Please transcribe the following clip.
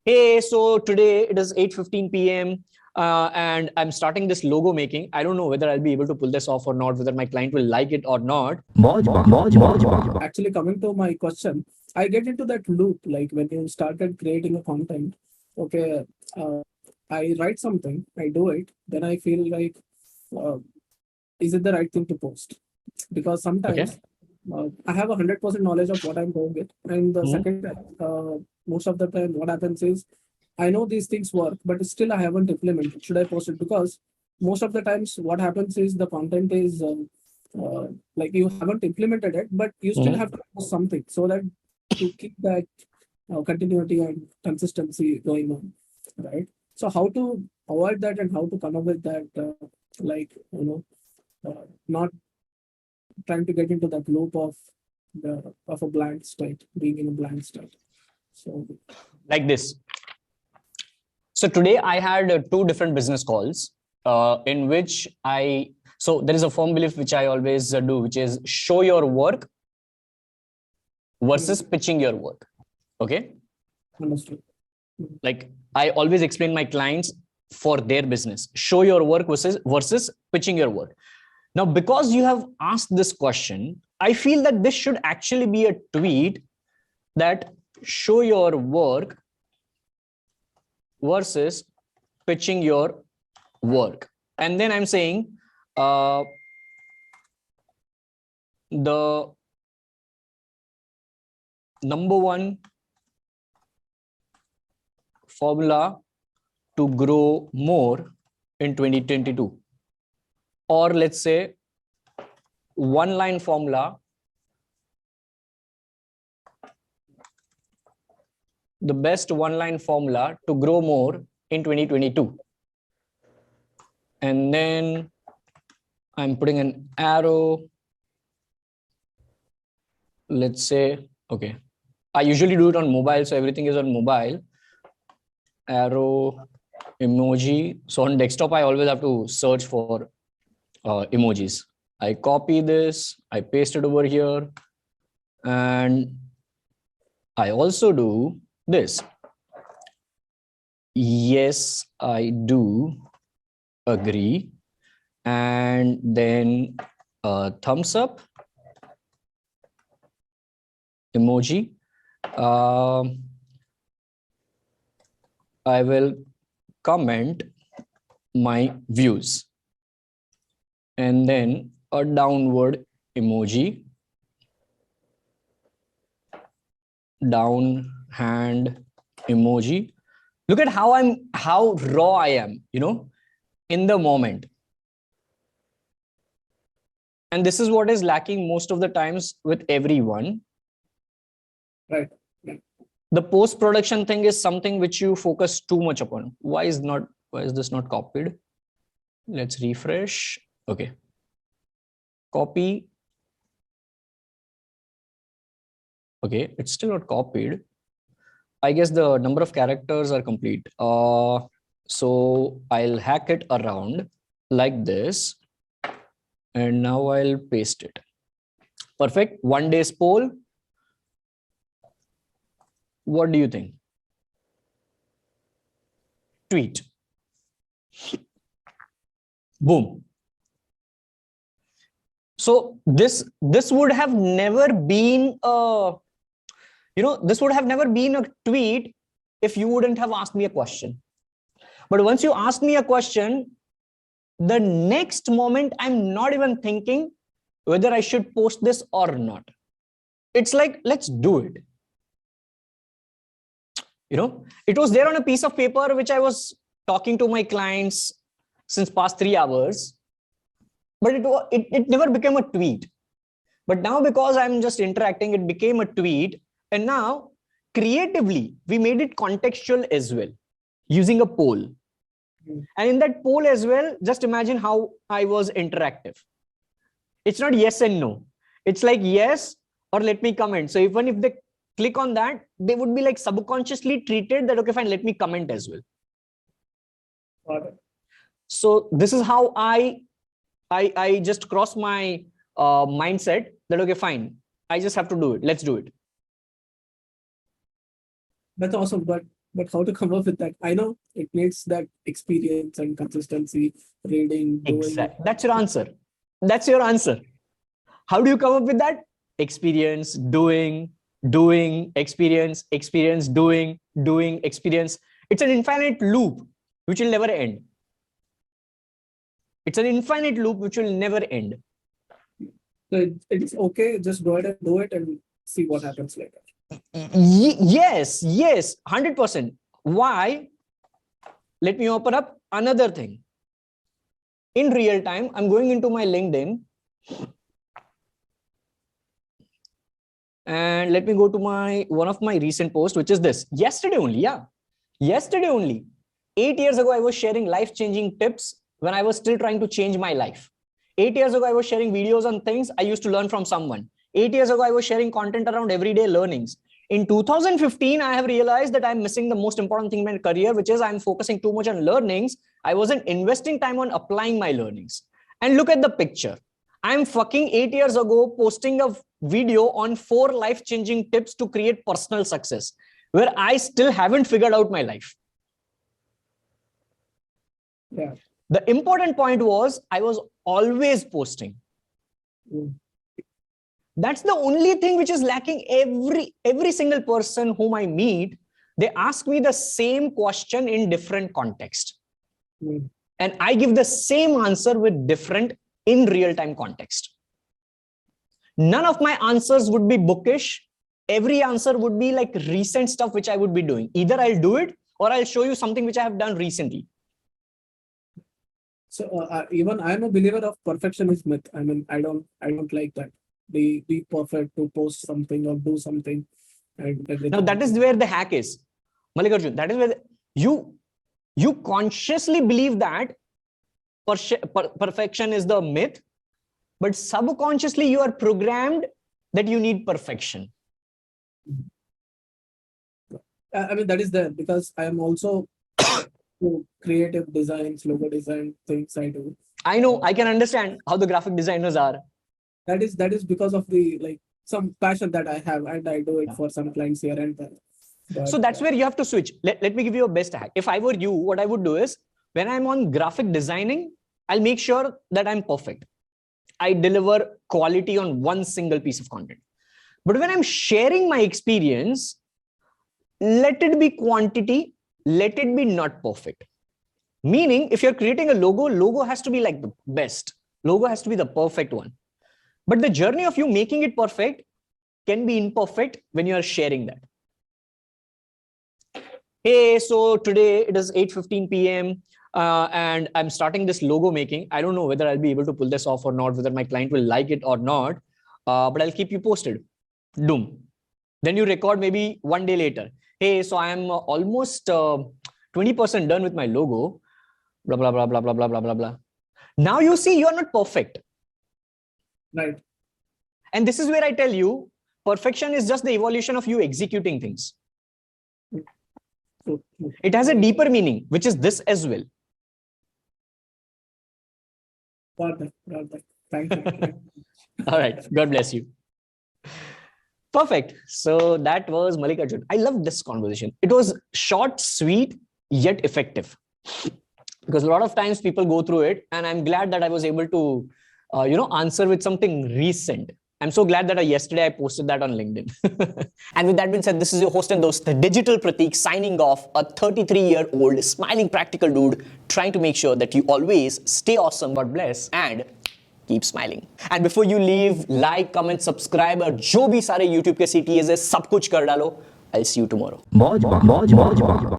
Hey, so today it is 8:15 p.m. And I'm starting this logo making. I don't know whether I'll be able to pull this off or not, whether my client will like it or not. Actually, coming to my question, I get into that loop like when you started creating a content. Okay, uh, I write something, I do it, then I feel like, uh, is it the right thing to post? Because Okay. sometimes I have 100% knowledge of what I'm doing it, and the Mhm. second, most of the time, what happens is I know these things work, but still I haven't implemented. Should I post it? Because most of the times, what happens is the content is like you haven't implemented it, but you still Mhm. have to post something so that to keep that continuity and consistency going on, right? So how to avoid that and how to come up with that, like not trying to get into that loop of a blank state, being in a blank state. So Like this. So today I had two different business calls in which so there is a firm belief which I always do, which is show your work versus pitching your work. Okay. understood. Like I always explain my clients for their business, show your work versus pitching your work. Now, because you have asked this question, I feel that this should actually be a tweet that show your work versus pitching your work. And then I'm saying the number one formula to grow more in 2022, or let's say one line formula, the best one line formula to grow more in 2022. And then I'm putting an arrow. Let's say, okay, I usually do it on mobile, so everything is on mobile. Arrow, emoji. So on desktop, I always have to search for emojis. I copy this, I paste it over here, and I also do this. Yes, I do agree. And then thumbs up emoji. I will comment my views, and then a downward emoji, down hand emoji. Look at how raw I am, in the moment. And this is what is lacking most of the times with everyone. Right. The post-production thing is something which you focus too much upon. Why is this not copied? Let's refresh. Okay. Copy. Okay, it's still not copied. I guess the number of characters are complete. So I'll hack it around like this. And now I'll paste it. Perfect. 1 day's poll. What do you think? Tweet. Boom. So this would have never been a this would have never been a tweet if you wouldn't have asked me a question. But once you asked me a question, the next moment I'm not even thinking whether I should post this or not. It's like, let's do it. It was there on a piece of paper which I was talking to my clients since past 3 hours, but it never became a tweet. But now, because I'm just interacting, it became a tweet. And now creatively we made it contextual as well, using a poll. And in that poll as well, just imagine how I was interactive. It's not yes and no, it's like yes or let me comment. So even if they click on that, they would be like subconsciously treated that, okay, fine, let me comment as well. So this is how I just cross my mindset that, okay, fine, I just have to do it. Let's do it. That's awesome. But But how to come up with that? I know it needs that experience and consistency, reading, doing. Exactly. That's your answer. That's your answer. How do you come up with that? Experience, doing, experience, doing, experience. It's an infinite loop which will never end. It's an infinite loop which will never end. So it's okay, just go ahead and do it and see what happens later. Yes, 100%. Why? Let me open up another thing. In real time, I'm going into my LinkedIn. And let me go to one of my recent posts, which is this. Yesterday only, 8 years ago, I was sharing life-changing tips when I was still trying to change my life. 8 years ago, I was sharing videos on things I used to learn from someone. 8 years ago, I was sharing content around everyday learnings. In 2015, I have realized that I'm missing the most important thing in my career, which is I'm focusing too much on learnings. I wasn't investing time on applying my learnings. And look at the picture. I'm fucking 8 years ago posting a video on 4 life-changing tips to create personal success, where I still haven't figured out my life. Yeah. The important point was I was always posting. That's the only thing which is lacking. Every single person whom I meet, they ask me the same question in different context. And I give the same answer with different in real-time context. None of my answers would be bookish. Every answer would be like recent stuff which I would be doing. Either I'll do it or I'll show you something which I have done recently. So even I'm a believer of perfectionist myth. I mean, I don't like that. Be perfect to post something or do something. And now that is where the hack is, Mallikarjun. That is where you consciously believe that perfection is the myth, but subconsciously you are programmed that you need perfection. I mean, that is there because I am also creative designs, logo design things I do. I know, I can understand how the graphic designers are. That is because of the some passion that I have, and I do it for some clients here and there. But, so that's where you have to switch. Let me give you a best hack. If I were you, what I would do is when I'm on graphic designing, I'll make sure that I'm perfect. I deliver quality on one single piece of content. But when I'm sharing my experience, let it be quantity, let it be not perfect. Meaning, if you're creating a logo has to be like the best. Logo has to be the perfect one. But the journey of you making it perfect can be imperfect when you are sharing that. Hey, so today it is 8:15 p.m. And I'm starting this logo making. I don't know whether I'll be able to pull this off or not, whether my client will like it or not, but I'll keep you posted. Doom. Then you record maybe one day later. Hey, so I'm almost 20% done with my logo. Blah, blah, blah, blah, blah, blah, blah, blah, blah. Now you see you are not perfect. Right. And this is where I tell you, perfection is just the evolution of you executing things. It has a deeper meaning, which is this as well. Thank you. All right. God bless you. Perfect. So that was Mallikarjun. I love this conversation. It was short, sweet, yet effective. Because a lot of times people go through it, and I'm glad that I was able to, answer with something recent. I'm so glad that yesterday I posted that on LinkedIn. And with that being said, this is your host and host, the Digital Pratik, signing off, a 33-year-old smiling practical dude trying to make sure that you always stay awesome, God bless, and keep smiling. And before you leave, like, comment, subscribe, और जो भी सारे YouTube के CTAs है, सब कुछ कर डालो. I'll see you tomorrow.